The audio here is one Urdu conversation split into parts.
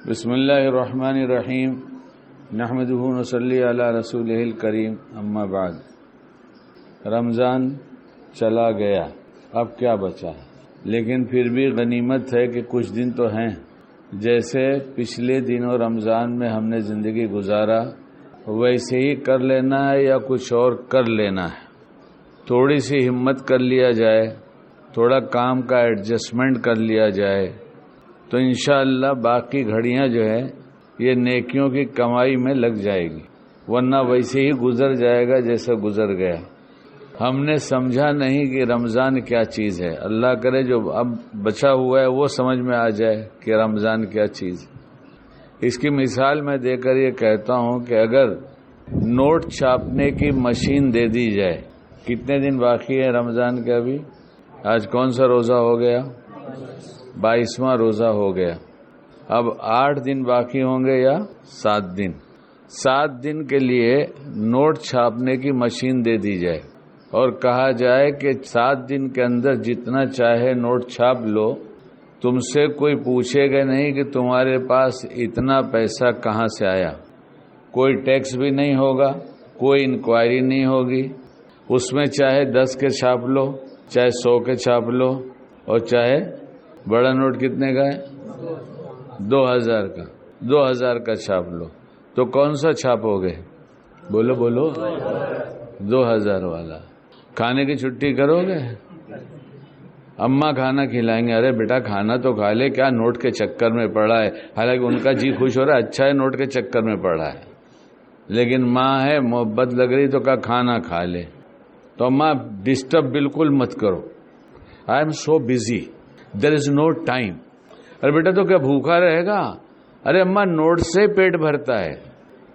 بسم اللہ الرحمن الرحیم نحمدہ ونصلی علی رسولہ الکریم اما بعد۔ رمضان چلا گیا، اب کیا بچا ہے؟ لیکن پھر بھی غنیمت ہے کہ کچھ دن تو ہیں۔ جیسے پچھلے دنوں رمضان میں ہم نے زندگی گزارا ویسے ہی کر لینا ہے یا کچھ اور کر لینا ہے؟ تھوڑی سی ہمت کر لیا جائے، تھوڑا کام کا ایڈجسٹمنٹ کر لیا جائے تو انشاءاللہ باقی گھڑیاں جو ہے یہ نیکیوں کی کمائی میں لگ جائے گی، ورنہ ویسے ہی گزر جائے گا جیسے گزر گیا۔ ہم نے سمجھا نہیں کہ رمضان کیا چیز ہے۔ اللہ کرے جو اب بچا ہوا ہے وہ سمجھ میں آ جائے کہ رمضان کیا چیز ہے۔ اس کی مثال میں دے کر یہ کہتا ہوں کہ اگر نوٹ چھاپنے کی مشین دے دی جائے، کتنے دن باقی ہے رمضان کے؟ ابھی آج کون سا روزہ ہو گیا؟ 22واں روزہ ہو گیا۔ اب 8 دن باقی ہوں گے یا 7 دن؟ 7 دن کے لیے نوٹ چھاپنے کی مشین دے دی جائے اور کہا جائے کہ 7 دن کے اندر جتنا چاہے نوٹ چھاپ لو، تم سے کوئی پوچھے گا نہیں کہ تمہارے پاس اتنا پیسہ کہاں سے آیا، کوئی ٹیکس بھی نہیں ہوگا، کوئی انکوائری نہیں ہوگی، اس میں چاہے 10 کے چھاپ لو، چاہے 100 کے چھاپ لو، اور چاہے بڑا نوٹ کتنے کا ہے؟ 2000 کا، 2000 کا چھاپ لو تو کون سا چھاپو گے؟ بولو 2000 والا۔ کھانے کی چھٹی کرو گے؟ اماں کھانا کھلائیں گے، ارے بیٹا کھانا تو کھا لے، کیا نوٹ کے چکر میں پڑا ہے؟ حالانکہ ان کا جی خوش ہو رہا ہے، اچھا ہے نوٹ کے چکر میں پڑا ہے، لیکن ماں ہے محبت لگ رہی تو کہا کھانا کھا لے، تو اماں ڈسٹرب بالکل مت کرو، I am so busy, there is no time. ارے بیٹا تو کیا بھوکا رہے گا؟ ارے اماں نوٹ سے پیٹ بھرتا ہے۔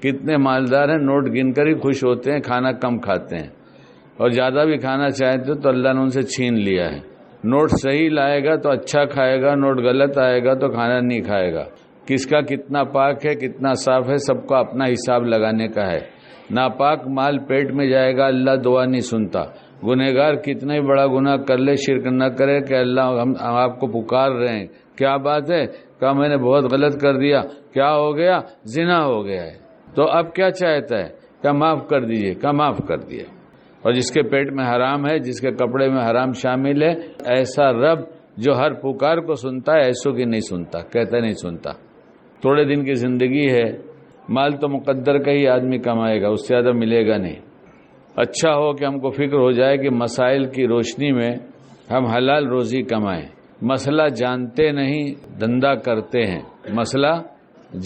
کتنے مالدار ہیں نوٹ گن کر ہی خوش ہوتے ہیں، کھانا کم کھاتے ہیں، اور زیادہ بھی کھانا چاہتے تو اللہ نے ان سے چھین لیا ہے۔ نوٹ صحیح لائے گا تو اچھا کھائے گا، نوٹ غلط آئے گا تو کھانا نہیں کھائے گا۔ کس کا کتنا پاک ہے کتنا صاف ہے سب کو اپنا حساب لگانے کا ہے۔ ناپاک مال پیٹ میں جائے گا، اللہ دعا نہیں سنتا۔ گنہگار کتنا ہی بڑا گناہ کر لے، شرک نہ کرے کہ اللہ ہم آپ کو پکار رہے ہیں، کیا بات ہے؟ کہا میں نے بہت غلط کر دیا، کیا ہو گیا؟ زنا ہو گیا ہے، تو اب کیا چاہتا ہے؟ کہا معاف کر دیجئے، کہا معاف کر دیا۔ اور جس کے پیٹ میں حرام ہے، جس کے کپڑے میں حرام شامل ہے، ایسا رب جو ہر پکار کو سنتا ہے ایسوں کی نہیں سنتا، کہتا نہیں سنتا۔ تھوڑے دن کی زندگی ہے، مال تو مقدر کا ہی آدمی کمائے گا، اس سے زیادہ ملے گا نہیں۔ اچھا ہو کہ ہم کو فکر ہو جائے کہ مسائل کی روشنی میں ہم حلال روزی کمائیں۔ مسئلہ جانتے نہیں دھندا کرتے ہیں، مسئلہ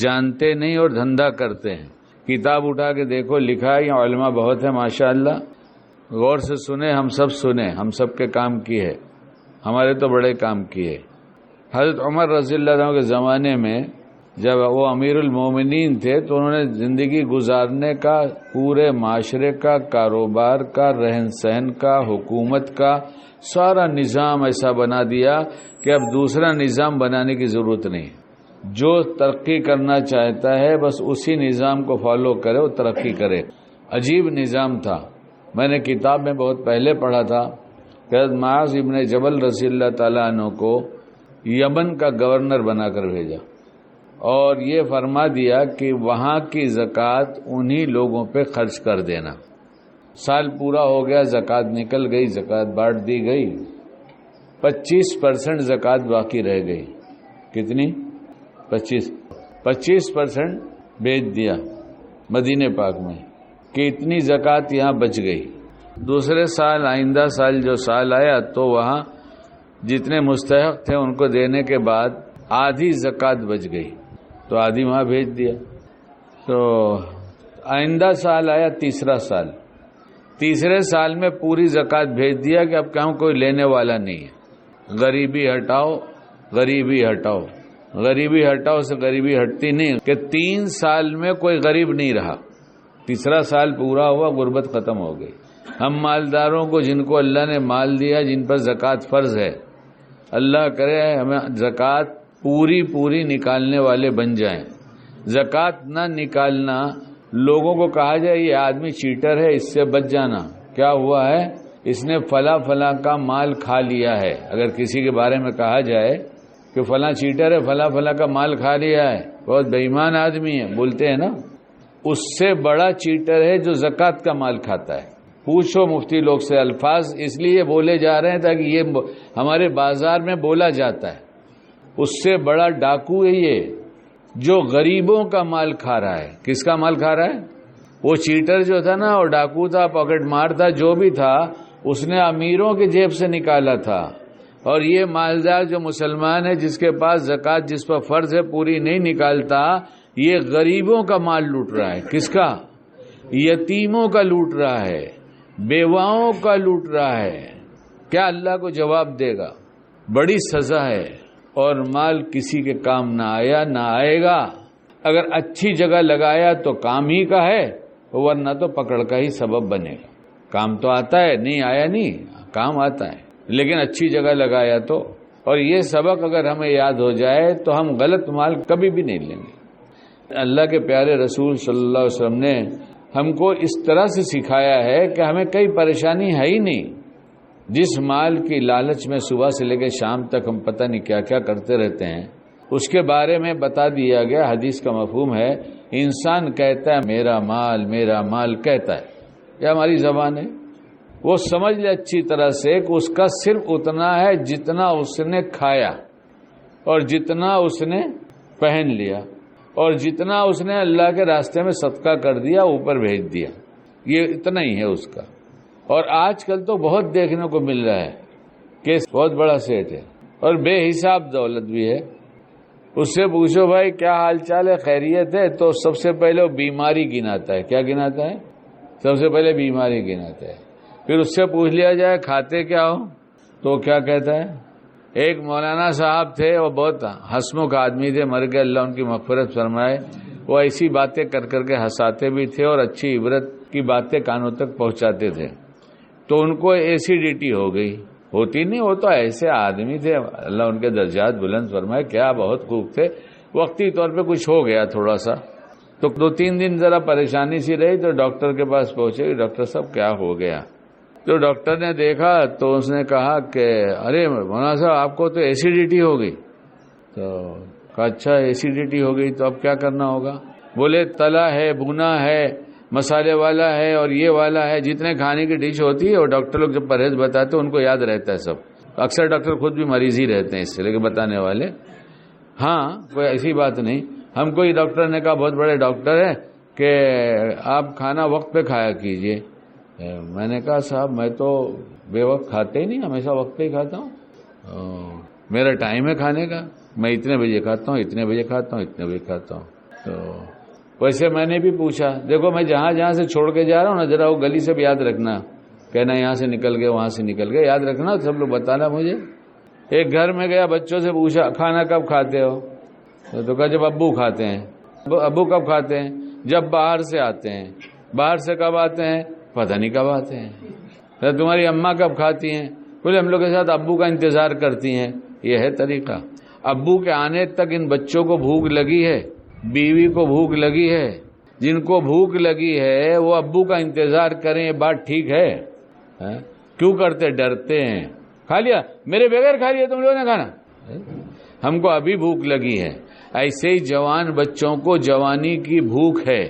جانتے نہیں اور دھندا کرتے ہیں۔ کتاب اٹھا کے دیکھو، لکھا ہے، یہ علماء بہت ہے ماشاءاللہ، غور سے سنیں، ہم سب سنیں، ہم سب کے کام کی ہے، ہمارے تو بڑے کام کی ہے۔ حضرت عمر رضی اللہ عنہ کے زمانے میں جب وہ امیر المومنین تھے تو انہوں نے زندگی گزارنے کا، پورے معاشرے کا، کاروبار کا، رہن سہن کا، حکومت کا سارا نظام ایسا بنا دیا کہ اب دوسرا نظام بنانے کی ضرورت نہیں۔ جو ترقی کرنا چاہتا ہے بس اسی نظام کو فالو کرے، وہ ترقی کرے۔ عجیب نظام تھا۔ میں نے کتاب میں بہت پہلے پڑھا تھا کہ حضرت معاذ ابن جبل رضی اللہ تعالیٰ عنہ کو یمن کا گورنر بنا کر بھیجا اور یہ فرما دیا کہ وہاں کی زکوٰۃ انہی لوگوں پہ خرچ کر دینا۔ سال پورا ہو گیا، زکوٰۃ نکل گئی، زکوٰۃ بانٹ دی گئی، 25% زکوٰۃ باقی رہ گئی۔ کتنی؟ 25% بیچ دیا مدینے پاک میں کہ اتنی زکوٰۃ یہاں بچ گئی۔ دوسرے سال، آئندہ سال جو سال آیا تو وہاں جتنے مستحق تھے ان کو دینے کے بعد آدھی زکوٰۃ بچ گئی تو آدھی وہاں بھیج دیا۔ تو آئندہ سال آیا، تیسرا سال، تیسرے سال میں پوری زکوٰۃ بھیج دیا کہ اب کہاں کوئی لینے والا نہیں ہے، غریبی ہٹاؤ، غریبی ہٹاؤ، غریبی ہٹاؤ سے غریبی ہٹتی نہیں کہ 3 سال میں کوئی غریب نہیں رہا۔ تیسرا سال پورا ہوا، غربت ختم ہو گئی۔ ہم مالداروں کو، جن کو اللہ نے مال دیا، جن پر زکوٰۃ فرض ہے، اللہ کرے ہمیں زکوٰۃ پوری نکالنے والے بن جائیں۔ زکوٰۃ نہ نکالنا، لوگوں کو کہا جائے یہ آدمی چیٹر ہے، اس سے بچ جانا، کیا ہوا ہے؟ اس نے فلاں کا مال کھا لیا ہے۔ اگر کسی کے بارے میں کہا جائے کہ فلاں چیٹر ہے، فلاں کا مال کھا لیا ہے، بہت بے ایمان آدمی ہے، بولتے ہیں نا، اس سے بڑا چیٹر ہے جو زکوٰۃ کا مال کھاتا ہے۔ پوچھو مفتی لوگ سے، الفاظ اس لیے بولے جا رہے ہیں تاکہ یہ ہمارے بازار میں بولا جاتا ہے۔ اس سے بڑا ڈاکو ہے یہ جو غریبوں کا مال کھا رہا ہے۔ کس کا مال کھا رہا ہے؟ وہ چیٹر جو تھا نا، اور ڈاکو تھا، پاکٹ مار تھا، جو بھی تھا، اس نے امیروں کی جیب سے نکالا تھا۔ اور یہ مالدار جو مسلمان ہے جس کے پاس زکوٰۃ جس پر فرض ہے پوری نہیں نکالتا، یہ غریبوں کا مال لوٹ رہا ہے۔ کس کا؟ یتیموں کا لوٹ رہا ہے، بیواؤں کا لوٹ رہا ہے۔ کیا اللہ کو جواب دے گا؟ بڑی سزا ہے۔ اور مال کسی کے کام نہ آیا نہ آئے گا۔ اگر اچھی جگہ لگایا تو کام ہی کا ہے، ورنہ تو پکڑ کا ہی سبب بنے گا۔ کام تو آتا ہے، نہیں آیا نہیں، کام آتا ہے، لیکن اچھی جگہ لگایا تو۔ اور یہ سبق اگر ہمیں یاد ہو جائے تو ہم غلط مال کبھی بھی نہیں لیں گے۔ اللہ کے پیارے رسول صلی اللہ علیہ وسلم نے ہم کو اس طرح سے سکھایا ہے کہ ہمیں کوئی پریشانی ہے ہی نہیں۔ جس مال کی لالچ میں صبح سے لے کے شام تک ہم پتہ نہیں کیا کیا کرتے رہتے ہیں، اس کے بارے میں بتا دیا گیا۔ حدیث کا مفہوم ہے، انسان کہتا ہے میرا مال کہتا ہے، یہ ہماری زبان ہے۔ وہ سمجھ لے اچھی طرح سے کہ اس کا صرف اتنا ہے جتنا اس نے کھایا، اور جتنا اس نے پہن لیا، اور جتنا اس نے اللہ کے راستے میں صدقہ کر دیا، اوپر بھیج دیا، یہ اتنا ہی ہے اس کا۔ اور آج کل تو بہت دیکھنے کو مل رہا ہے کہ بہت بڑا سیٹ ہے اور بے حساب دولت بھی ہے۔ اس سے پوچھو بھائی کیا حال چال ہے، خیریت ہے، تو سب سے پہلے وہ بیماری گناتا ہے۔ کیا گناتا ہے؟ سب سے پہلے بیماری گناتا ہے۔ پھر اس سے پوچھ لیا جائے کھاتے کیا ہو تو کیا کہتا ہے؟ ایک مولانا صاحب تھے، وہ بہت ہنسمکھ آدمی تھے، مر گئے، اللہ ان کی مغفرت فرمائے۔ وہ ایسی باتیں کر کر کے ہنساتے بھی تھے اور اچھی عبرت کی باتیں کانوں تک پہنچاتے تھے۔ تو ان کو ایسیڈیٹی ہو گئی، ہوتی نہیں، وہ تو ایسے آدمی تھے، اللہ ان کے درجات بلند فرمائے، کیا بہت خوب تھے۔ وقتی طور پہ کچھ ہو گیا تھوڑا سا، تو 2-3 دن ذرا پریشانی سی رہی، تو ڈاکٹر کے پاس پہنچے کہ ڈاکٹر صاحب کیا ہو گیا؟ تو ڈاکٹر نے دیکھا تو اس نے کہا کہ ارے مولانا صاحب آپ کو تو ایسیڈیٹی ہو گئی۔ تو کہا اچھا ایسیڈیٹی ہو گئی تو اب کیا کرنا ہوگا؟ بولے تلا ہے، بھونا ہے، مسالے والا ہے، اور یہ والا ہے، جتنے کھانے کی ڈش ہوتی ہے، اور ڈاکٹر لوگ جب پرہیز بتاتے ہیں ان کو یاد رہتا ہے سب۔ اکثر ڈاکٹر خود بھی مریض ہی رہتے ہیں اس سے لے کے بتانے والے۔ ہاں کوئی ایسی بات نہیں۔ ہم کو یہ ڈاکٹر نے کہا، بہت بڑے ڈاکٹر ہیں، کہ آپ کھانا وقت پہ کھایا کیجئے۔ میں نے کہا صاحب میں تو بے وقت کھاتے ہی نہیں، ہمیشہ وقت پہ ہی کھاتا ہوں، میرا ٹائم ہے کھانے کا، میں اتنے بجے کھاتا ہوں، اتنے بجے کھاتا ہوں، اتنے بجے کھاتا ہوں۔ تو ویسے میں نے بھی پوچھا، دیکھو میں جہاں سے چھوڑ کے جا رہا ہوں نا، ذرا وہ گلی سے بھی یاد رکھنا، کہنا یہاں سے نکل گئے وہاں سے نکل گئے، یاد رکھنا، سب لوگ بتانا مجھے۔ ایک گھر میں گیا، بچوں سے پوچھا کھانا کب کھاتے ہو؟ تو کہا جب ابو کھاتے ہیں۔ ابو کب کھاتے ہیں؟ جب باہر سے آتے ہیں۔ باہر سے کب آتے ہیں؟ پتہ نہیں کب آتے ہیں۔ تمہاری اماں کب کھاتی ہیں؟ بولے ہم لوگ کے ساتھ ابو کا انتظار کرتی ہیں۔ یہ ہے طریقہ۔ ابو کے آنے تک ان بچوں کو بھوک لگی ہے، بیوی کو بھوک لگی ہے۔ جن کو بھوک لگی ہے وہ ابو کا انتظار کریں، یہ بات ٹھیک ہے؟ کیوں کرتے؟ ڈرتے ہیں۔ کھا لیا؟ میرے بغیر کھا لیا تم لوگوں نے کھانا؟ ہم کو ابھی بھوک لگی ہے۔ ایسے ہی جوان بچوں کو جوانی کی بھوک ہے،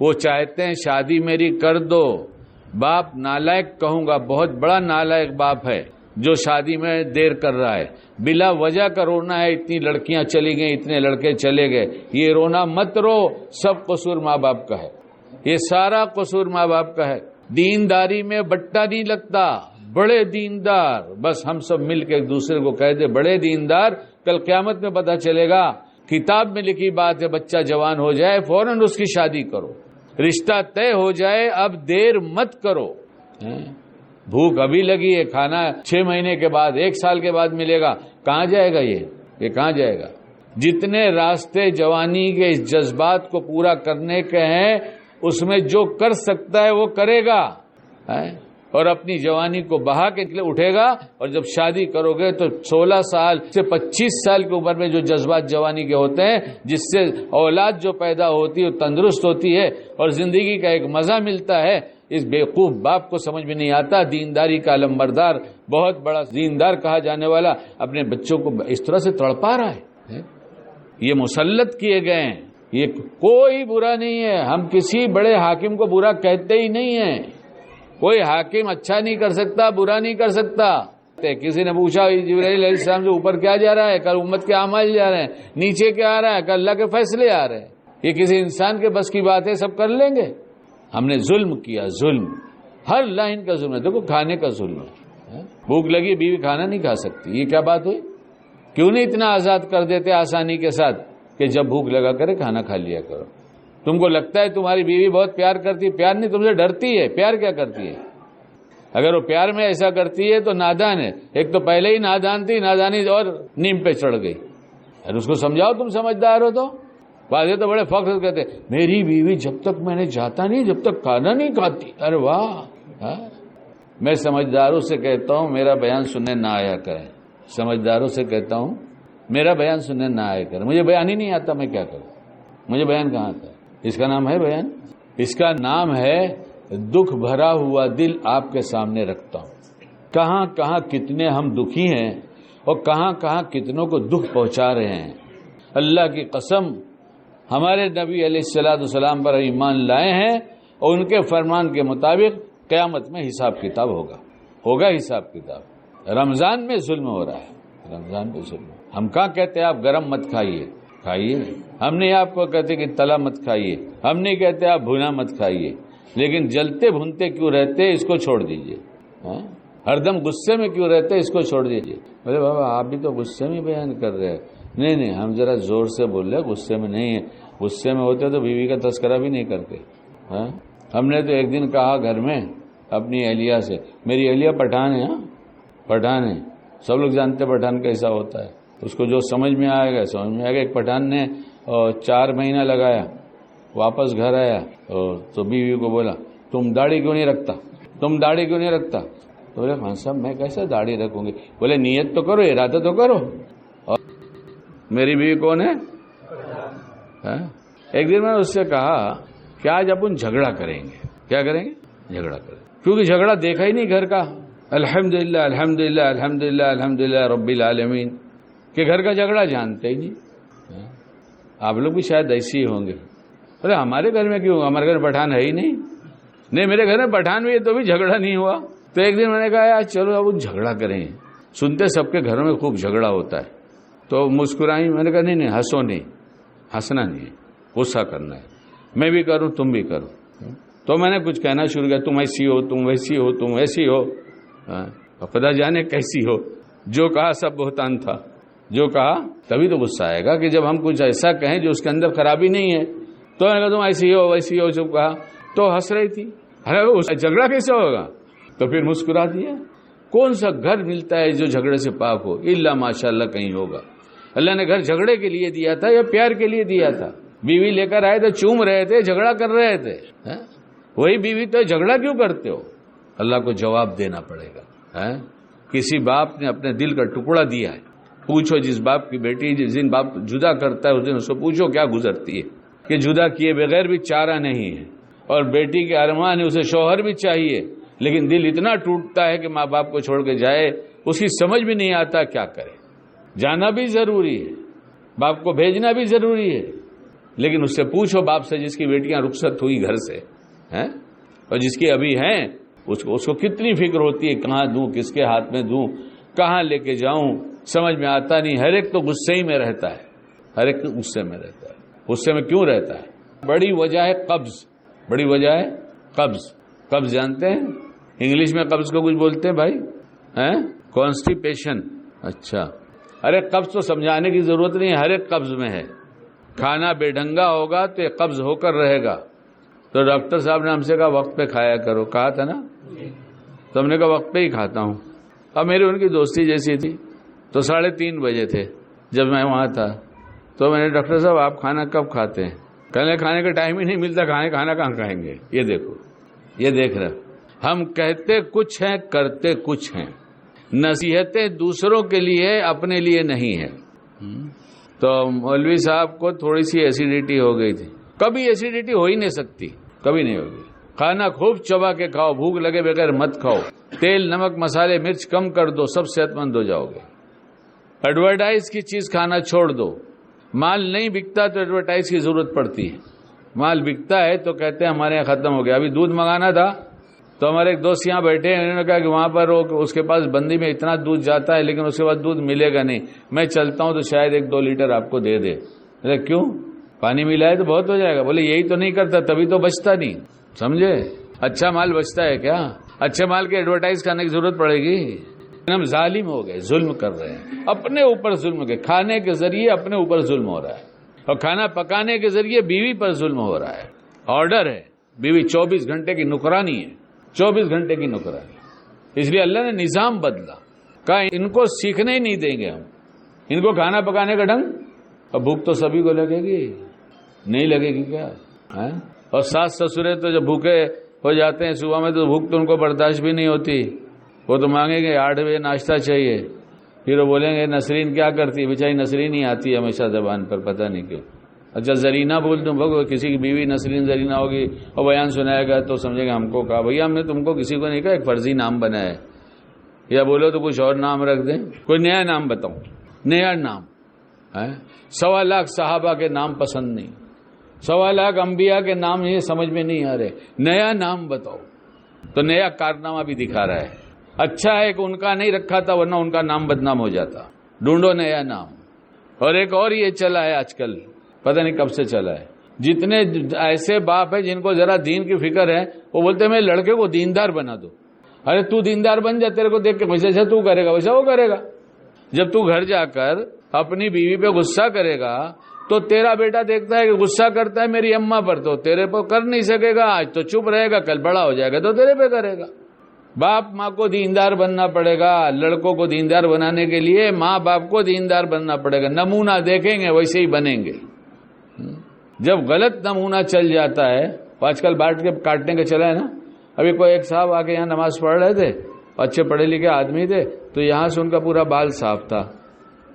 وہ چاہتے ہیں شادی میری کر دو۔ باپ نالائق کہوں گا، بہت بڑا نالائق باپ ہے جو شادی میں دیر کر رہا ہے۔ بلا وجہ کا رونا ہے، اتنی لڑکیاں چلی گئیں، اتنے لڑکے چلے گئے، یہ رونا مت رو، سب قصور ماں باپ کا ہے، یہ سارا قصور ماں باپ کا ہے۔ دینداری میں بٹا نہیں لگتا، بڑے دیندار، بس ہم سب مل کے ایک دوسرے کو کہہ دے بڑے دیندار، کل قیامت میں پتہ چلے گا، کتاب میں لکھی بات ہے، بچہ جوان ہو جائے فوراً اس کی شادی کرو، رشتہ طے ہو جائے اب دیر مت کرو۔ بھوک ابھی لگی ہے، کھانا 6 مہینے کے بعد 1 سال کے بعد ملے گا، کہاں جائے گا یہ کہاں جائے گا؟ جتنے راستے جوانی کے اس جذبات کو پورا کرنے کے ہیں، اس میں جو کر سکتا ہے وہ کرے گا، اور اپنی جوانی کو بہا کے اٹھے گا۔ اور جب شادی کرو گے تو 16 سال سے 25 سال کی عمر میں جو جذبات جوانی کے ہوتے ہیں، جس سے اولاد جو پیدا ہوتی ہے وہ تندرست ہوتی ہے اور زندگی کا ایک مزہ ملتا ہے، اس بیوقوف باپ کو سمجھ میں نہیں آتا۔ دینداری کا علمبردار، بہت بڑا دیندار کہا جانے والا، اپنے بچوں کو اس طرح سے تڑپا رہا ہے۔ یہ مسلط کیے گئے ہیں. یہ کوئی برا نہیں ہے. ہم کسی بڑے حاکم کو برا کہتے ہی نہیں ہیں. کوئی حاکم اچھا نہیں کر سکتا، برا نہیں کر سکتا. کسی نے پوچھا جبرائیل علیہ السلام سے اوپر کیا جا رہا ہے؟ کل امت کے اعمال جا رہے ہیں. نیچے کیا آ رہا ہے؟ کل اللہ کے فیصلے آ رہے ہیں. یہ کسی انسان کے بس کی بات ہے؟ سب کر لیں گے. ہم نے ظلم کیا، ظلم ہر لائن کا ظلم ہے. دیکھو کھانے کا ظلم ہے. بھوک لگی بیوی کھانا نہیں کھا سکتی، یہ کیا بات ہوئی؟ کیوں نہیں اتنا آزاد کر دیتے آسانی کے ساتھ کہ جب بھوک لگا کرے کھانا کھا لیا کرو. تم کو لگتا ہے تمہاری بیوی بہت پیار کرتی ہے، پیار نہیں، تم سے ڈرتی ہے. پیار کیا کرتی ہے؟ اگر وہ پیار میں ایسا کرتی ہے تو نادان ہے. ایک تو پہلے ہی نادان تھی، نادانی اور نیم پہ چڑھ گئی. اور اس کو سمجھاؤ تم سمجھدار ہو تو. بعض تو بڑے فخر کہتے میری بیوی جب تک میں نے جاتا نہیں جب تک کھانا نہیں کھاتی. ارے واہ. میں سمجھداروں سے کہتا ہوں میرا بیان سننے نہ آیا کریں. سمجھداروں سے کہتا ہوں میرا بیان سننے نہ آیا کریں. مجھے بیان ہی نہیں آتا، میں کیا کروں؟ مجھے بیان کہاں آتا ہے؟ اس کا نام ہے بیان. اس کا نام ہے دکھ بھرا ہوا دل آپ کے سامنے رکھتا ہوں. کہاں کہاں کتنے ہم دکھی ہیں اور کہاں کہاں کتنوں کو دکھ پہنچا رہے ہیں. اللہ کی قسم ہمارے نبی علیہ السلام پر ایمان لائے ہیں اور ان کے فرمان کے مطابق قیامت میں حساب کتاب ہوگا حساب کتاب. رمضان میں ظلم ہو رہا ہے، رمضان میں ظلم. ہم کہاں کہتے آپ گرم مت کھائیے، ہم نہیں آپ کو کہتے کہ تلا مت کھائیے، ہم نہیں کہتے آپ بھونا مت کھائیے، لیکن جلتے بھونتے کیوں رہتے اس کو چھوڑ دیجئے. ہر دم غصے میں کیوں رہتے اس کو چھوڑ دیجئے. بولے بابا آپ بھی تو غصے میں بیان کر رہے ہیں. نہیں ہم ذرا زور سے بول رہے، غصے میں نہیں ہے. غصے میں ہوتے تو بیوی کا تذکرہ بھی نہیں کرتے. ہم نے تو ایک دن کہا گھر میں اپنی اہلیہ سے، میری اہلیہ پٹھان ہے، پٹھان ہے، سب لوگ جانتے پٹھان کیسا ہوتا ہے. اس کو جو سمجھ میں آئے گا سمجھ میں آئے گا. ایک پٹھان نے 4 مہینہ لگایا، واپس گھر آیا تو بیوی کو بولا تم داڑھی کیوں نہیں رکھتا، تم داڑھی کیوں نہیں رکھتا. تو بولے خان صاحب میں کیسے داڑھی رکھوں گی. بولے نیت تو کرو، ارادہ تو کرو. اور میری بیوی کون ہے؟ ایک دن میں نے اس سے کہا کہ آج اپن جھگڑا کریں گے. کیا کریں گے؟ جھگڑا کریں. کیونکہ جھگڑا دیکھا ہی نہیں گھر کا. الحمدللہ الحمدللہ الحمدللہ الحمدللہ رب العالمین کہ گھر کا جھگڑا جانتے ہی نہیں. آپ لوگ بھی شاید ایسے ہی ہوں گے. ارے ہمارے گھر میں کیوں؟ ہمارے گھر پٹھان ہے ہی نہیں. میرے گھر میں پٹھان بھی ہے تو بھی جھگڑا نہیں ہوا. تو ایک دن میں نے کہا یار چلو اب جھگڑا کریں. سنتے سب کے گھروں میں خوب جھگڑا ہوتا ہے. تو مسکرائی. میں نے کہا نہیں ہنسو نہیں، ہنسنا نہیں ہے، غصہ کرنا ہے. میں بھی کروں تم بھی کرو. تو میں نے کچھ کہنا شروع کیا، تم ایسی ہو، تم ویسی ہو، تم ایسی ہو. خدا جانے کیسی ہو. جو کہا سب بہتان تھا. جو کہا تبھی تو غصہ آئے گا کہ جب ہم کچھ ایسا کہیں جو اس کے اندر خرابی نہیں ہے. تو میں نے کہا تم ایسی ہو ویسی ہو سب کہا. تو ہنس رہی تھی. ارے جھگڑا کیسے ہوگا؟ تو پھر مسکرا دیا. کون سا گھر ملتا ہے جو جھگڑے سے پاک ہو؟ الا ماشاء اللہ کہیں ہوگا. اللہ نے گھر جھگڑے کے لیے دیا تھا یا پیار کے لیے دیا تھا؟ بیوی لے کر آئے تھے، چوم رہے تھے، جھگڑا کر رہے تھے. وہی بیوی تو جھگڑا کیوں کرتے ہو؟ اللہ کو جواب دینا پڑے گا. کسی باپ نے اپنے دل کا ٹکڑا دیا ہے، پوچھو جس باپ کی بیٹی جس دن باپ جدا کرتا ہے اس دن اس کو پوچھو کیا گزرتی ہے. کہ جدا کیے بغیر بھی چارہ نہیں ہے، اور بیٹی کے ارمان ہے اسے شوہر بھی چاہیے، لیکن دل اتنا ٹوٹتا ہے کہ ماں باپ کو چھوڑ کے جائے، اس کی سمجھ بھی نہیں آتا کیا کرے. جانا بھی ضروری ہے، باپ کو بھیجنا بھی ضروری ہے، لیکن اس سے پوچھو باپ سے جس کی بیٹیاں رخصت ہوئی گھر سے اور جس کی ابھی ہیں، اس کو کتنی فکر ہوتی ہے کہاں دوں، کس کے ہاتھ میں دوں، کہاں لے کے جاؤں، سمجھ میں آتا نہیں. ہر ایک تو غصے ہی میں رہتا ہے، ہر ایک غصے میں رہتا ہے. غصے میں کیوں رہتا ہے؟ بڑی وجہ ہے قبض. بڑی وجہ ہے قبض. قبض جانتے ہیں؟ انگلش میں قبض کو کچھ بولتے ہیں بھائی، کانسٹیپیشن. اچھا، ارے قبض تو سمجھانے کی ضرورت نہیں ہے، ہر ایک قبض میں ہے. کھانا بے ڈھنگا ہوگا تو یہ قبض ہو کر رہے گا. تو ڈاکٹر صاحب نے ہم سے کہا وقت پہ کھایا کرو، کہا تھا نا، تو ہم نے کہا وقت پہ ہی کھاتا ہوں. اب میری ان کی دوستی جیسی تھی. تو 3:30 بجے تھے جب میں وہاں تھا. تو میں نے ڈاکٹر صاحب آپ کھانا کب کھاتے ہیں؟ کہنے کھانے کا ٹائم ہی نہیں ملتا. کھانا کہاں کھائیں گے؟ یہ دیکھو، یہ دیکھ رہے ہم کہتے کچھ ہیں کرتے کچھ ہیں. نصیحتیں دوسروں کے لیے اپنے لیے نہیں ہے. تو مولوی صاحب کو تھوڑی سی ایسیڈیٹی ہو گئی تھی. کبھی ایسیڈیٹی ہو ہی نہیں سکتی، کبھی نہیں ہوگی. کھانا خوب چبا کے کھاؤ، بھوک لگے بغیر مت کھاؤ. تیل نمک مسالے مرچ کم کر دو، سب صحت مند ہو جاؤ گے. ایڈورٹائز کی چیز کھانا چھوڑ دو. مال نہیں بکتا تو ایڈورٹائز کی ضرورت پڑتی ہے. مال بکتا ہے تو کہتے ہیں ہمارے یہاں ختم ہو گیا. ابھی دودھ منگانا تھا تو ہمارے ایک دوست یہاں بیٹھے ہیں, انہوں نے کہا کہ وہاں پر اس کے پاس بندی میں اتنا دودھ جاتا ہے لیکن اس کے بعد دودھ ملے گا نہیں, میں چلتا ہوں تو شاید 1-2 لیٹر آپ کو دے دے. کیوں؟ پانی ملا ہے تو بہت ہو جائے گا. بولے یہی تو نہیں کرتا تبھی تو بچتا نہیں. سمجھے؟ اچھا مال بچتا ہے کیا؟ اچھے مال کے ایڈورٹائز کرنے کی ضرورت پڑے گی؟ ہم ظالم ہو گئے, ظلم کر رہے ہیں اپنے اوپر. ظلم کے کھانے کے ذریعے اپنے اوپر ظلم ہو رہا ہے, اور کھانا پکانے کے ذریعے بیوی پر ظلم ہو رہا ہے. آرڈر ہے, بیوی 24 گھنٹے کی نوکرانی ہے, 24 گھنٹے کی نوکرانی. اس لیے اللہ نے نظام بدلا, کہا ان کو سیکھنے ہی نہیں دیں گے ہم, ان کو کھانا پکانے کا ڈھنگ. اور بھوک تو سبھی کو لگے گی, نہیں لگے گی کیا؟ اور ساس سسرے تو جب بھوکے ہو جاتے ہیں صبح میں تو بھوک تو ان کو برداشت بھی نہیں ہوتی. وہ تو مانگیں گے 8 بجے ناشتہ چاہیے, پھر وہ بولیں گے نسرین کیا کرتی ہے, بیچاری نسرین ہی آتی ہے ہمیشہ زبان پر, پتہ نہیں کیوں. اچھا زرینہ بول دوں, بھگو کسی کی بیوی نسرین زرینہ ہوگی اور بیان سنائے گا تو سمجھے گا ہم کو کہا. بھیا ہم نے تم کو کسی کو نہیں کہا, ایک فرضی نام بنایا ہے, یا بولو تو کچھ اور نام رکھ دیں, کوئی نیا نام بتاؤ, نیا نام. 1.25 لاکھ صحابہ کے نام پسند نہیں, 1.25 لاکھ انبیاء کے نام یہ سمجھ میں نہیں آ رہے, نیا نام بتاؤ. تو نیا کارنامہ بھی دکھا رہا ہے. اچھا ہے کہ ان کا نہیں رکھا تھا ورنہ ان کا نام بدنام ہو جاتا. ڈھونڈو نیا نام. اور ایک اور یہ چلا ہے آج کل, پتہ نہیں کب سے چلا ہے, جتنے ایسے باپ ہیں جن کو ذرا دین کی فکر ہے وہ بولتے ہیں میں لڑکے کو دیندار بنا دو. ارے تو دیندار بن جا, تیرے کو دیکھ کے ویسے تو کرے گا ویسا وہ کرے گا. جب تو گھر جا کر اپنی بیوی پہ غصہ کرے گا تو تیرا بیٹا دیکھتا ہے کہ غصہ کرتا ہے میری اماں پر, تو تیرے پر کر نہیں سکے گا. آج تو چپ رہے گا, کل بڑا ہو جائے گا تو تیرے پہ کرے گا. باپ ماں کو دیندار بننا پڑے گا. لڑکوں کو دیندار بنانے کے لیے ماں باپ کو دیندار بننا پڑے گا. نمونہ دیکھیں گے ویسے ہی بنیں گے. جب غلط نمونہ چل جاتا ہے, آج کل بانٹ کے کاٹنے کا چلا ہے نا. ابھی کوئی ایک صاحب آ کے یہاں نماز پڑھ رہے تھے, اچھے پڑھے لکھے آدمی تھے, تو یہاں سے ان کا پورا بال صاف تھا,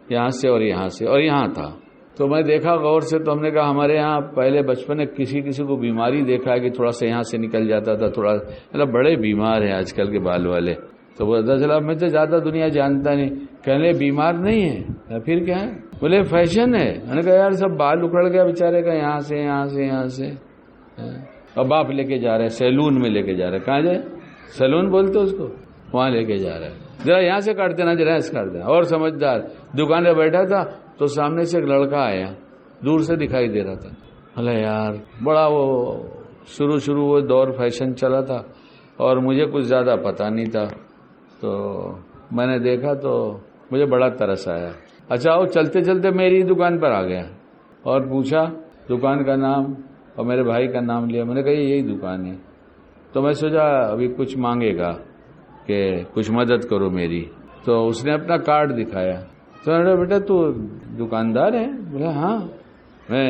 یہاں سے اور یہاں سے اور یہاں تھا. تو میں دیکھا غور سے, تو ہم نے کہا ہمارے یہاں پہلے بچپن میں کسی کو بیماری دیکھا ہے کہ تھوڑا سا یہاں سے نکل جاتا تھا, تھوڑا مطلب بڑے بیمار ہیں آج کل کے بال والے. تو وہ چلا میں تو زیادہ دنیا جانتا نہیں, کہنے بیمار نہیں ہے پھر کیا ہے, بولے فیشن ہے. میں نے کہا یار سب بال اکھڑ گیا بیچارے کا, یہاں سے یہاں سے یہاں سے. اور باپ لے کے جا رہے ہیں سیلون میں, لے کے جا رہے ہیں. کہاں جائے؟ سیلون بولتے اس کو, وہاں لے کے جا رہا ہے. ذرا یہاں سے کاٹ دینا, ذرا ایسے کاٹ دینا. اور سمجھدار دکان پہ بیٹھا تھا تو سامنے سے ایک لڑکا آیا, دور سے دکھائی دے رہا تھا. اللہ یار بڑا وہ شروع وہ دور فیشن چلا تھا اور مجھے کچھ زیادہ پتہ نہیں تھا, تو میں نے دیکھا تو مجھے بڑا ترس آیا. اچھا وہ چلتے چلتے میری دکان پر آ گیا اور پوچھا دکان کا نام اور میرے بھائی کا نام لیا. میں نے کہا یہی دکان ہے. تو میں سوچا ابھی کچھ مانگے گا کہ کچھ مدد کرو میری. تو اس نے اپنا کارڈ دکھایا. تو میں نے کہا بیٹا تو دکاندار ہے؟ بولا ہاں میں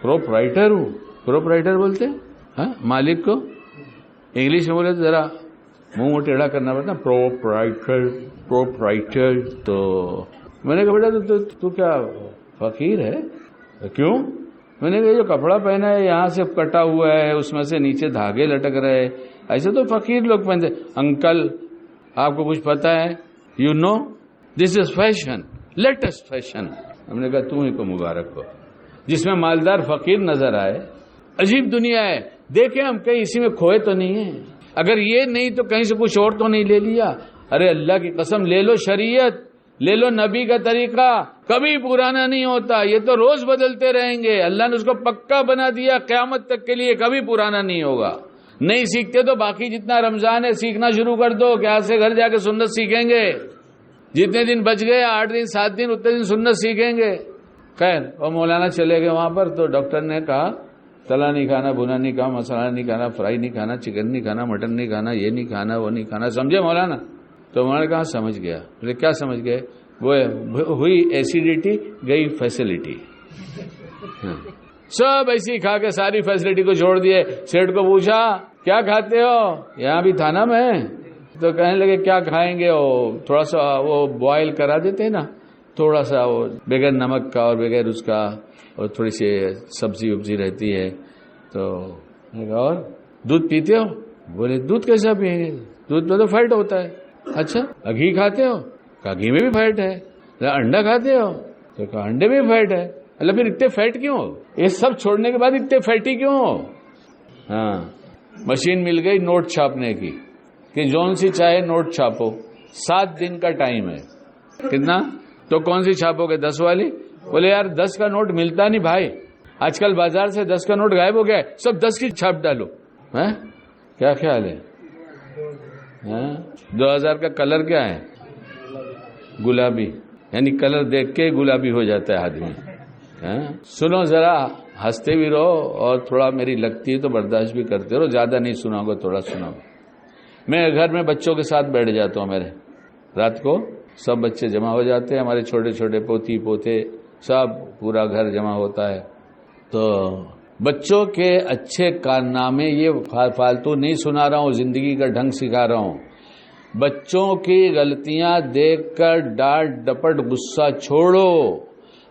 پروپرائٹر ہوں. پروپرائٹر بولتے ہاں مالک کو, انگلش میں بولے تو ذرا منہ ٹیڑھا کرنا پڑتا. پروپرائٹر. تو میں نے کہا بیٹا تو کیا فقیر ہے؟ کیوں؟ میں نے کہا یہ جو کپڑا پہنا ہے یہاں سے کٹا ہوا ہے, اس میں سے نیچے دھاگے لٹک رہے, ایسے تو فقیر لوگ پہنتے. انکل آپ کو کچھ پتا ہے؟ You know this is fashion, latest fashion. ہم نے کہا تم ہی کو مبارک ہو جس میں مالدار فقیر نظر آئے. عجیب دنیا ہے. دیکھیں ہم کہیں اسی میں کھوئے تو نہیں ہیں. اگر یہ نہیں تو کہیں سے کچھ اور تو نہیں لے لیا. ارے اللہ کی قسم لے لو شریعت, لے لو نبی کا طریقہ, کبھی پرانا نہیں ہوتا. یہ تو روز بدلتے رہیں گے. اللہ نے اس کو پکا بنا دیا قیامت تک کے لیے, کبھی پرانا نہیں ہوگا. نہیں سیکھتے تو باقی جتنا رمضان ہے سیکھنا شروع کر دو کہ آج سے گھر جا کے سنت سیکھیں گے. جتنے دن بچ گئے 8 دن 7 دن اتنے دن سنت سیکھیں گے. خیر اور مولانا چلے گئے وہاں پر, تو ڈاکٹر نے کہا تلا نہیں کھانا, بھنا نہیں کھانا, مسالہ نہیں کھانا, فرائی نہیں کھانا, چکن نہیں کھانا, مٹن نہیں کھانا, یہ نہیں کھانا, وہ نہیں کھانا. سمجھے مولانا؟ تو مولانا نے کہا سمجھ گیا. بولے کیا سمجھ گئے؟ وہ ہوئی ایسیڈیٹی گئی فیسلٹی. سب ایسی کھا کے ساری فیسلٹی کو چھوڑ دیے. سیٹ کو پوچھا کیا کھاتے ہو؟ یہاں بھی تھا نا میں. تو کہنے لگے کیا کھائیں گے؟ تھوڑا سا وہ بوائل کرا دیتے نا, تھوڑا سا وہ بغیر نمک کا اور بغیر اس کا, اور تھوڑی سی سبزی وبزی رہتی ہے. تو اور دودھ پیتے ہو؟ بولے دودھ کیسا پیئیں گے, دودھ میں تو فیٹ ہوتا ہے. اچھا گھی کھاتے ہو؟ کہا گھی میں بھی فیٹ ہے. انڈا کھاتے ہو؟ تو کہا انڈے میں بھی فیٹ ہے. اللہ پھر اتنے فیٹ کیوں ہو؟ یہ سب چھوڑنے کے بعد اتنے فیٹی کیوں ہو؟ ہاں مشین مل گئی نوٹ چھاپنے کی کہ جون سی چاہے نوٹ چھاپو، 7 دن کا ٹائم ہے. کتنا؟ تو کون سی چھاپو گے؟ 10 والی؟ بولے یار 10 کا نوٹ ملتا نہیں بھائی، آج کل بازار سے 10 کا نوٹ غائب ہو گیا ہے، سب 10 کی چھاپ ڈالو. کیا خیال ہے؟ 2000 کا کلر کیا ہے؟ گلابی، یعنی کلر دیکھ کے گلابی ہو جاتا ہے آدمی. سنو ذرا، ہنستے بھی رہو اور تھوڑا میری لگتی ہے تو برداشت بھی کرتے رہو، زیادہ نہیں سناؤ گا، تھوڑا سناؤ. میں گھر میں بچوں کے ساتھ بیٹھ جاتا ہوں، میرے رات کو سب بچے جمع ہو جاتے ہیں، ہمارے چھوٹے چھوٹے پوتی پوتے سب، پورا گھر جمع ہوتا ہے. تو بچوں کے اچھے کارنامے، یہ فالتو نہیں سنا رہا ہوں، زندگی کا ڈھنگ سکھا رہا ہوں. بچوں کی غلطیاں دیکھ کر ڈانٹ ڈپٹ غصہ چھوڑو.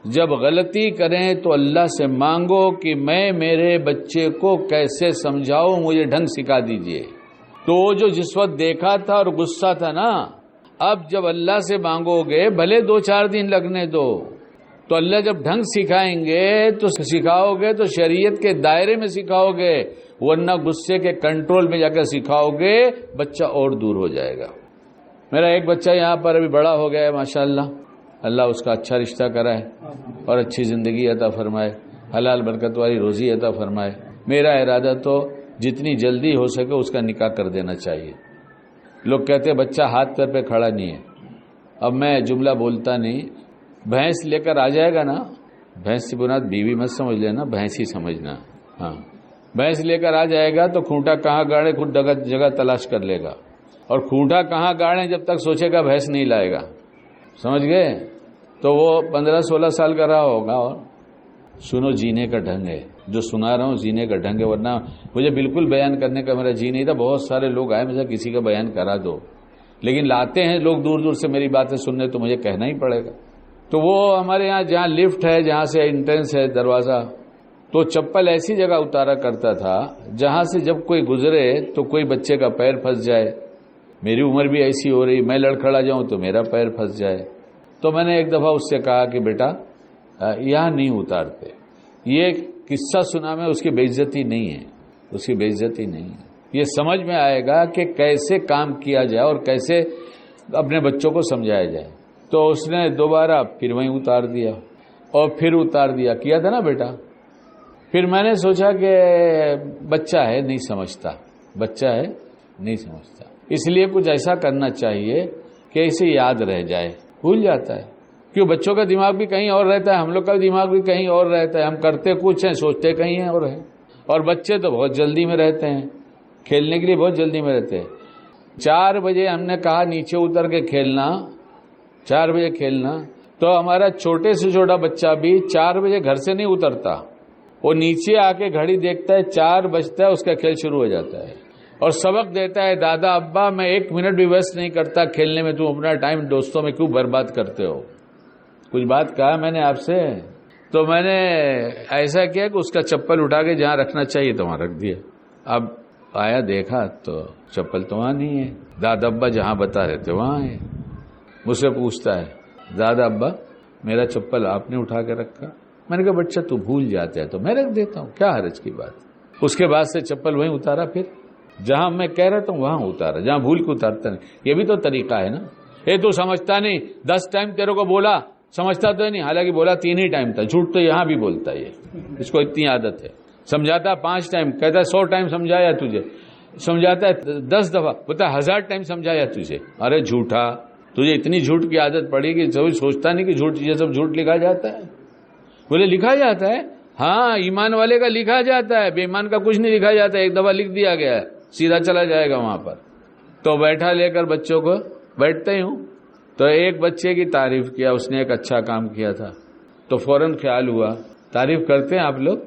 جب غلطی کریں تو اللہ سے مانگو کہ میں میرے بچے کو کیسے سمجھاؤں، مجھے ڈھنگ سکھا دیجئے. تو جو جس وقت دیکھا تھا اور غصہ تھا نا، اب جب اللہ سے مانگو گے، بھلے 2-4 دن لگنے دو، تو اللہ جب ڈھنگ سکھائیں گے تو سکھاؤ گے تو شریعت کے دائرے میں سکھاؤ گے، ورنہ غصے کے کنٹرول میں جا کر سکھاؤ گے، بچہ اور دور ہو جائے گا. میرا ایک بچہ یہاں پر ابھی بڑا ہو گیا ہے ماشاءاللہ، اللہ اس کا اچھا رشتہ کرائے اور اچھی زندگی عطا فرمائے، حلال برکت والی روزی عطا فرمائے. میرا ارادہ تو جتنی جلدی ہو سکے اس کا نکاح کر دینا چاہیے. لوگ کہتے ہیں بچہ ہاتھ پیر پہ کھڑا نہیں ہے. اب میں جملہ بولتا نہیں، بھینس لے کر آ جائے گا نا، بھینس کی بنیاد بیوی مت سمجھ لینا، بھینس ہی سمجھنا. ہاں بھینس لے کر آ جائے گا تو کھونٹا کہاں گاڑے خود جگہ تلاش کر لے گا، اور کھونٹا کہاں گاڑے جب تک سوچے گا بھینس نہیں لائے گا. سمجھ گئے؟ تو وہ 15-16 سال کا رہا ہوگا. اور سنو، جینے کا ڈھنگ ہے جو سنا رہا ہوں، جینے کا ڈھنگ ہے، ورنہ مجھے بالکل بیان کرنے کا میرا جی نہیں تھا. بہت سارے لوگ آئے مجھے کسی کا بیان کرا دو، لیکن لاتے ہیں لوگ دور دور سے میری باتیں سننے، تو مجھے کہنا ہی پڑے گا. تو وہ ہمارے یہاں جہاں لفٹ ہے، جہاں سے انٹرنس ہے دروازہ، تو چپل ایسی جگہ اتارا کرتا تھا جہاں سے جب کوئی گزرے تو کوئی بچے کا پیر پھنس جائے. میری عمر بھی ایسی ہو رہی، میں لڑکھڑا جاؤں تو میرا پیر پھنس جائے. تو میں نے ایک دفعہ اس سے کہا کہ بیٹا یہاں نہیں اتارتے. یہ قصہ سنا میں، اس کی بے عزتی نہیں ہے، اس کی بے عزتی نہیں ہے. یہ سمجھ میں آئے گا کہ کیسے کام کیا جائے اور کیسے اپنے بچوں کو سمجھایا جائے. تو اس نے دوبارہ پھر وہیں اتار دیا اور پھر اتار دیا. کیا تھا نا بیٹا. پھر میں نے سوچا کہ بچہ ہے نہیں سمجھتا، بچہ ہے نہیں سمجھتا، اس لیے کچھ ایسا کرنا چاہیے کہ اسے یاد رہ جائے. بھول جاتا ہے، کیوں؟ بچوں کا دماغ بھی کہیں اور رہتا ہے، ہم لوگ کا دماغ بھی کہیں اور رہتا ہے. ہم کرتے کچھ ہیں، سوچتے کہیں اور ہیں. اور بچے تو بہت جلدی میں رہتے ہیں، کھیلنے کے لیے بہت جلدی میں رہتے ہیں. 4 بجے ہم نے کہا نیچے اتر کے کھیلنا، 4 بجے کھیلنا، تو ہمارا چھوٹے سے چھوٹا بچہ بھی 4 بجے گھر سے نہیں اترتا. وہ نیچے آ کے گھڑی دیکھتا ہے، 4 بجتا ہے، اس کا کھیل شروع ہو جاتا ہے اور سبق دیتا ہے، دادا ابا میں 1 منٹ بھی ویسٹ نہیں کرتا کھیلنے میں، تم اپنا ٹائم دوستوں میں کیوں برباد کرتے ہو؟ کچھ بات کہا میں نے آپ سے؟ تو میں نے ایسا کیا کہ اس کا چپل اٹھا کے جہاں رکھنا چاہیے تو وہاں رکھ دیا. اب آیا دیکھا تو چپل تو وہاں نہیں ہے، دادا ابا جہاں بتا رہے تھے وہاں ہے. مجھ سے پوچھتا ہے، دادا ابا میرا چپل آپ نے اٹھا کے رکھا؟ میں نے کہا بچہ تو بھول جاتا ہے تو میں رکھ دیتا ہوں، کیا حرج کی بات. اس کے بعد سے چپل وہیں اتارا، پھر جہاں میں کہہ رہا تھا وہاں اتارا، جہاں بھول کے اتارتا نہیں. یہ بھی تو طریقہ ہے نا. یہ تو سمجھتا نہیں، 10 ٹائم تیرے کو بولا، سمجھتا تو نہیں، حالانکہ بولا 3 ہی ٹائم تھا. جھوٹ تو یہاں بھی بولتا ہے، اس کو اتنی عادت ہے. سمجھاتا 5 ٹائم، کہتا ہے 100 ٹائم سمجھایا تجھے. سمجھاتا ہے 10 دفعہ، بتا 1000 ٹائم سمجھایا تجھے. ارے جھوٹا، تجھے اتنی جھوٹ کی عادت پڑی کہ کبھی سوچتا نہیں کہ جھوٹ، یہ سب جھوٹ لکھا جاتا ہے. بولے لکھا جاتا ہے؟ ہاں، ایمان والے کا لکھا جاتا ہے، بے ایمان کا کچھ نہیں لکھا جاتا. ایک دفعہ لکھ دیا گیا ہے، سیدھا چلا جائے گا وہاں پر. تو بیٹھا لے کر بچوں کو، بیٹھتے ہی ہوں تو ایک بچے کی تعریف کیا، اس نے ایک اچھا کام کیا تھا. تو فوراً خیال ہوا، تعریف کرتے ہیں آپ لوگ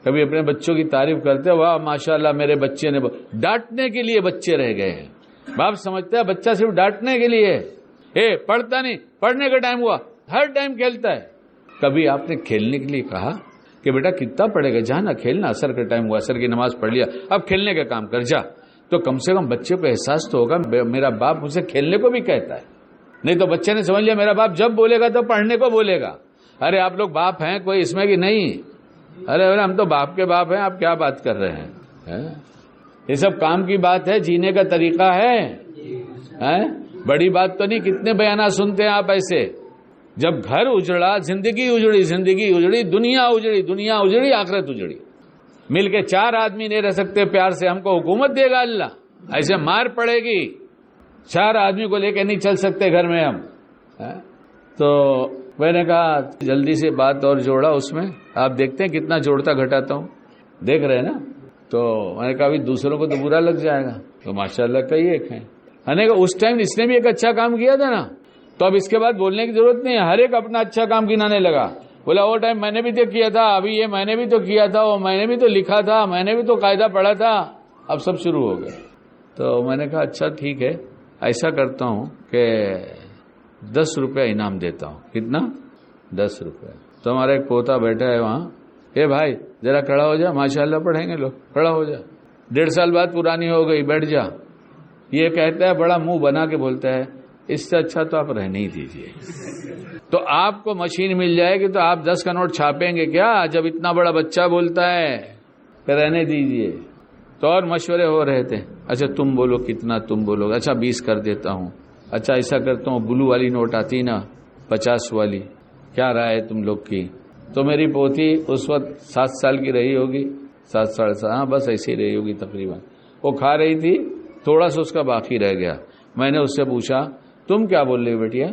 کبھی اپنے بچوں کی تعریف کرتے ہیں؟ واہ ماشاءاللہ میرے بچے نے. ڈانٹنے کے لیے بچے رہ گئے ہیں. باپ سمجھتا ہے بچہ صرف ڈانٹنے کے لیے، پڑھتا نہیں، پڑھنے کا ٹائم ہوا ہر ٹائم کھیلتا ہے. کبھی آپ نے کھیلنے کے لیے کہا کہ بیٹا کتنا پڑھے گا، جانا کھیلنا، عصر کا ٹائم ہوا، عصر کی نماز پڑھ لیا، اب کھیلنے کا کام کر جا. تو کم سے کم بچے کو احساس تو ہوگا میرا باپ مجھے کھیلنے کو بھی کہتا ہے. نہیں تو بچے نے سمجھ لیا میرا باپ جب بولے گا تو پڑھنے کو بولے گا. ارے آپ لوگ باپ ہیں کوئی اس میں کہ نہیں؟ ارے ہم تو باپ کے باپ ہیں، آپ کیا بات کر رہے ہیں؟ یہ سب کام کی بات ہے، جینے کا طریقہ ہے، بڑی بات تو نہیں۔ کتنے بیانات سنتے ہیں آپ ایسے؟ جب گھر اجڑا، زندگی اجڑی، دنیا اجڑی، آخرت اجڑی۔ مل کے 4 آدمی نہیں رہ سکتے پیار سے، ہم کو حکومت دے گا اللہ؟ ایسے مار پڑے گی، 4 آدمی کو لے کے نہیں چل سکتے گھر میں ہم۔ تو میں نے کہا جلدی سے بات اور جوڑا اس میں، آپ دیکھتے ہیں کتنا جوڑتا گھٹاتا ہوں، دیکھ رہے ہیں نا؟ تو میں نے کہا بھی دوسروں کو تو برا لگ جائے گا، تو ماشاءاللہ کئی ایک ہیں۔ میں نے کہا اس ٹائم اس نے بھی ایک اچھا کام کیا تھا نا، تو اب اس کے بعد بولنے کی ضرورت نہیں ہے، ہر ایک اپنا اچھا کام گنانے لگا۔ بولا وہ ٹائم میں نے بھی تو کیا تھا، ابھی یہ میں نے بھی تو کیا تھا، وہ میں نے بھی تو لکھا تھا، میں نے بھی تو قاعدہ پڑھا تھا، اب سب شروع ہو گئے۔ تو میں نے کہا اچھا ٹھیک ہے، ایسا کرتا ہوں کہ 10 روپے انعام دیتا ہوں۔ کتنا؟ 10 روپے۔ تو ہمارا ایک پوتا بیٹھا ہے وہاں، اے بھائی ذرا کھڑا ہو جا، ماشاءاللہ پڑھیں گے لوگ، کھڑا ہو جا، 1.5 سال بعد پرانی ہو گئی، بیٹھ جا۔ یہ کہتا ہے، بڑا منہ بنا کے بولتا ہے، اس سے اچھا تو آپ رہنے ہی دیجئے۔ تو آپ کو مشین مل جائے گی تو آپ 10 کا نوٹ چھاپیں گے کیا جب اتنا بڑا بچہ بولتا ہے کہ رہنے دیجئے؟ تو اور مشورے ہو رہے تھے، اچھا تم بولو کتنا، تم بولو، اچھا 20 کر دیتا ہوں، اچھا ایسا کرتا ہوں بلو والی نوٹ آتی نا 50 والی، کیا رائے ہے تم لوگ کی؟ تو میری پوتی اس وقت 7 سال کی رہی ہوگی، 7 ساڑھے 7، ہاں بس ایسی رہی ہوگی تقریباً۔ وہ کھا رہی تھی، تھوڑا سا اس کا باقی رہ گیا۔ میں نے اس سے پوچھا تم کیا بول رہی ہو بیٹیا،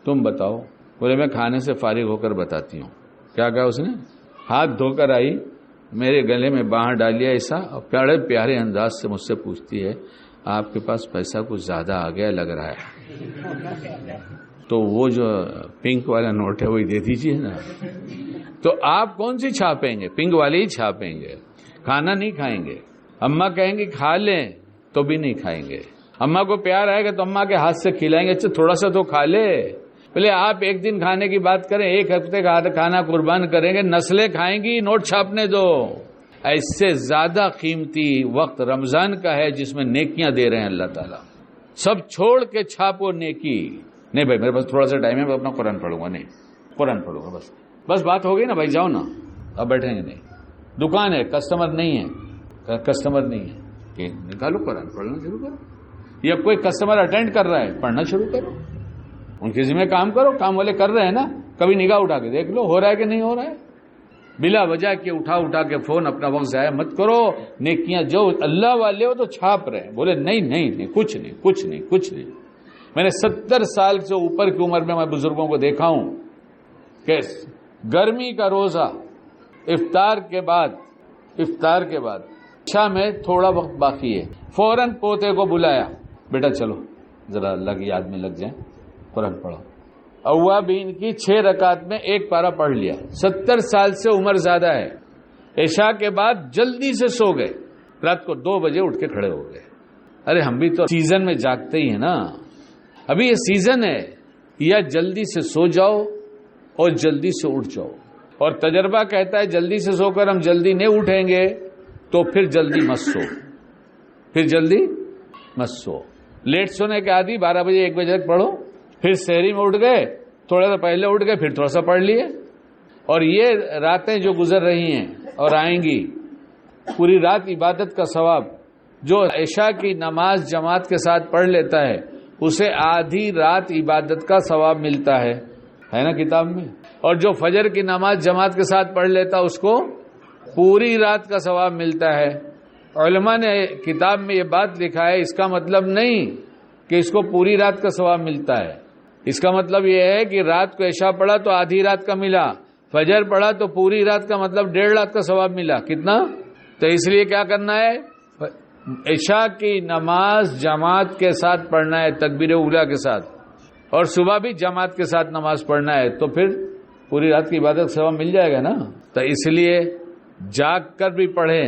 تم بتاؤ۔ بولے میں کھانے سے فارغ ہو کر بتاتی ہوں۔ کیا کہا اس نے؟ ہاتھ دھو کر آئی، میرے گلے میں باہر ڈال لیا ایسا، اور بڑے پیارے انداز سے مجھ سے پوچھتی ہے آپ کے پاس پیسہ کچھ زیادہ آ گیا لگ رہا ہے، تو وہ جو پنک والا نوٹ ہے وہی دے دیجیے نا۔ تو آپ کون سی چھاپیں گے؟ پنک والی ہی چھاپیں گے، کھانا نہیں کھائیں گے۔ اماں کہیں گے کھا لیں تو بھی نہیں کھائیں گے۔ اماں کو پیار آئے گا تو اماں کے ہاتھ سے کھلائیں گے، اچھا تھوڑا سا تو کھا لے۔ بولے آپ ایک دن کھانے کی بات کریں، 1 ہفتے کا کھانا قربان کریں گے، نسلیں کھائیں گی، نوٹ چھاپنے دو۔ ایسے زیادہ قیمتی وقت رمضان کا ہے جس میں نیکیاں دے رہے ہیں اللہ تعالیٰ۔ سب چھوڑ کے چھاپو نیکی۔ نہیں بھائی میرے پاس تھوڑا سا ٹائم ہے، میں اپنا قرآن پڑھوں گا، نہیں قرآن پڑھوں گا، بس بات ہو گئی نا بھائی، جاؤ نا، اب بیٹھیں گے نہیں، دکان ہے، کسٹمر نہیں ہے کہ نکالو قرآن پڑھنا شروع کرو، یا کوئی کسٹمر اٹینڈ کر رہا ہے پڑھنا شروع کرو، ان کے ذمہ کام کرو، کام والے کر رہے ہیں نا، کبھی نگاہ اٹھا کے دیکھ لو ہو رہا ہے کہ نہیں ہو رہا ہے۔ بلا وجہ کے اٹھا کے فون اپنا وقت ضائع مت کرو۔ نیکیاں جو اللہ والے ہو تو چھاپ رہے ہیں، بولے نہیں کچھ نہیں۔ میں نے 70 سال سے اوپر کی عمر میں بزرگوں کو دیکھا ہوں کہ گرمی کا روزہ افطار کے بعد عشاء میں تھوڑا وقت باقی ہے، فوراً پوتے کو بلایا، بیٹا چلو ذرا اللہ کی یاد میں لگ جائیں، قرآن پڑھو۔ اوابین کی 6 رکعت میں 1 پارہ پڑھ لیا۔ 70 سال سے عمر زیادہ ہے، عشاء کے بعد جلدی سے سو گئے، رات کو 2 بجے اٹھ کے کھڑے ہو گئے۔ ارے ہم بھی تو سیزن میں جاگتے ہی ہیں نا، ابھی یہ سیزن ہے، یا جلدی سے سو جاؤ اور جلدی سے اٹھ جاؤ۔ اور تجربہ کہتا ہے جلدی سے سو کر ہم جلدی نہیں اٹھیں گے تو پھر جلدی مت سو، لیٹ سونے کے عادی 12 بجے 1 بجے تک پڑھو، پھر سحری میں اٹھ گئے، تھوڑا سا پہلے اٹھ گئے، پھر تھوڑا سا پڑھ لیے۔ اور یہ راتیں جو گزر رہی ہیں اور آئیں گی، پوری رات عبادت کا ثواب جو عشاء کی نماز جماعت کے ساتھ پڑھ لیتا ہے اسے آدھی رات عبادت کا ثواب ملتا ہے نا کتاب میں، اور جو فجر کی نماز جماعت کے ساتھ پڑھ لیتا اس کو پوری رات کا ثواب ملتا ہے۔ علماء نے کتاب میں یہ بات لکھا ہے، اس کا مطلب نہیں کہ اس کو پوری رات کا ثواب ملتا ہے، اس کا مطلب یہ ہے کہ رات کو عشاء پڑھا تو آدھی رات کا ملا، فجر پڑھا تو پوری رات کا مطلب 1.5 رات کا ثواب ملا۔ کتنا؟ تو اس لیے کیا کرنا ہے، عشاء کی نماز جماعت کے ساتھ پڑھنا ہے، تکبیر اولیٰ کے ساتھ، اور صبح بھی جماعت کے ساتھ نماز پڑھنا ہے، تو پھر پوری رات کی عبادت ثواب مل جائے گا نا۔ تو اس لیے جاگ کر بھی پڑھیں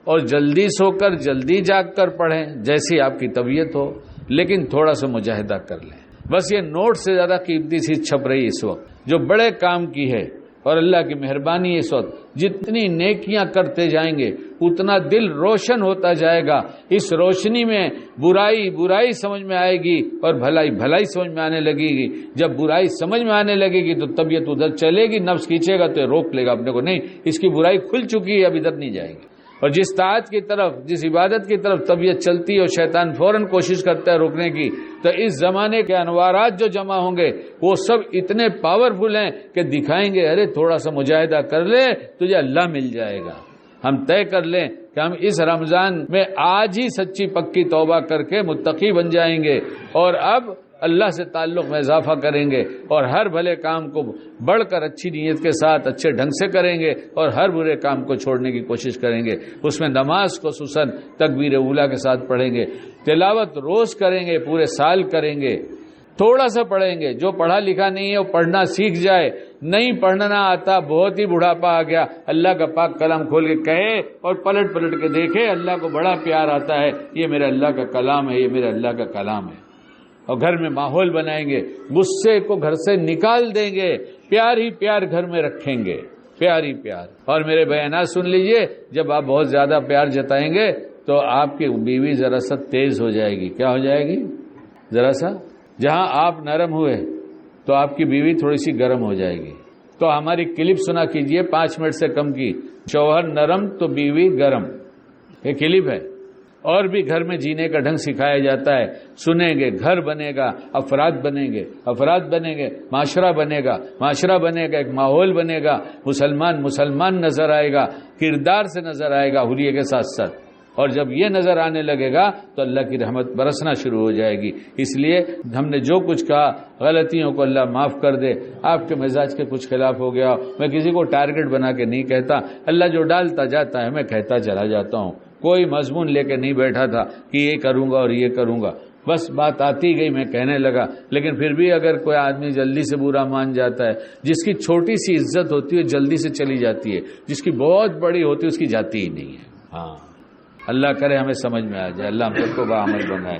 اور جلدی سو کر جلدی جاگ کر پڑھیں، جیسی آپ کی طبیعت ہو، لیکن تھوڑا سا مجاہدہ کر لیں۔ بس یہ نوٹ سے زیادہ قیمتی چیز چھپ رہی اس وقت جو بڑے کام کی ہے، اور اللہ کی مہربانی اس وقت جتنی نیکیاں کرتے جائیں گے اتنا دل روشن ہوتا جائے گا. اس روشنی میں برائی برائی سمجھ میں آئے گی اور بھلائی بھلائی سمجھ میں آنے لگے گی. جب برائی سمجھ میں آنے لگے گی تو طبیعت ادھر چلے گی, نفس کھینچے گا تو روک لے گا اپنے کو, نہیں اس کی برائی کھل چکی ہے اب ادھر نہیں جائے گی. اور جس طاعت کی طرف جس عبادت کی طرف طبیعت چلتی ہے اور شیطان فوراً کوشش کرتا ہے روکنے کی, تو اس زمانے کے انوارات جو جمع ہوں گے وہ سب اتنے پاورفل ہیں کہ دکھائیں گے ارے تھوڑا سا مجاہدہ کر لے تجھے اللہ مل جائے گا. ہم طے کر لیں کہ ہم اس رمضان میں آج ہی سچی پکی توبہ کر کے متقی بن جائیں گے اور اب اللہ سے تعلق میں اضافہ کریں گے اور ہر بھلے کام کو بڑھ کر اچھی نیت کے ساتھ اچھے ڈھنگ سے کریں گے اور ہر برے کام کو چھوڑنے کی کوشش کریں گے. اس میں نماز کو خصوصاً تکبیر اولیٰ کے ساتھ پڑھیں گے, تلاوت روز کریں گے, پورے سال کریں گے, تھوڑا سا پڑھیں گے. جو پڑھا لکھا نہیں ہے وہ پڑھنا سیکھ جائے, نہیں پڑھنا آتا بہت ہی بڑھاپا آ گیا اللہ کا پاک کلام کھول کے کہے اور پلٹ پلٹ کے دیکھے اللہ کو بڑا پیار آتا ہے, یہ میرے اللہ کا کلام ہے, یہ میرے اللہ کا کلام ہے. اور گھر میں ماحول بنائیں گے, غصے کو گھر سے نکال دیں گے, پیار ہی پیار گھر میں رکھیں گے, پیار ہی پیار. اور میرے بیانات سن لیجئے, جب آپ بہت زیادہ پیار جتائیں گے تو آپ کی بیوی ذرا سا تیز ہو جائے گی. کیا ہو جائے گی؟ ذرا سا. جہاں آپ نرم ہوئے تو آپ کی بیوی تھوڑی سی گرم ہو جائے گی. تو ہماری کلپ سنا کیجئے 5 منٹ سے کم کی, شوہر نرم تو بیوی گرم, یہ کلپ ہے. اور بھی گھر میں جینے کا ڈھنگ سکھایا جاتا ہے. سنیں گے, گھر بنے گا, افراد بنیں گے, افراد بنیں گے, معاشرہ بنے گا, معاشرہ بنے گا, ایک ماحول بنے گا, مسلمان نظر آئے گا, کردار سے نظر آئے گا حلیے کے ساتھ ساتھ. اور جب یہ نظر آنے لگے گا تو اللہ کی رحمت برسنا شروع ہو جائے گی. اس لیے ہم نے جو کچھ کہا غلطیوں کو اللہ معاف کر دے. آپ کے مزاج کے کچھ خلاف ہو گیا, میں کسی کو ٹارگٹ بنا کے نہیں کہتا, اللہ جو ڈالتا جاتا ہے میں کہتا چلا جاتا ہوں. کوئی مضمون لے کے نہیں بیٹھا تھا کہ یہ کروں گا اور یہ کروں گا, بس بات آتی گئی میں کہنے لگا. لیکن پھر بھی اگر کوئی آدمی جلدی سے برا مان جاتا ہے, جس کی چھوٹی سی عزت ہوتی ہے جلدی سے چلی جاتی ہے, جس کی بہت بڑی ہوتی ہے اس کی جاتی ہی نہیں ہے. ہاں, اللہ کرے ہمیں سمجھ میں آ جائے, اللہ ہم سب کو باعمل بنائے.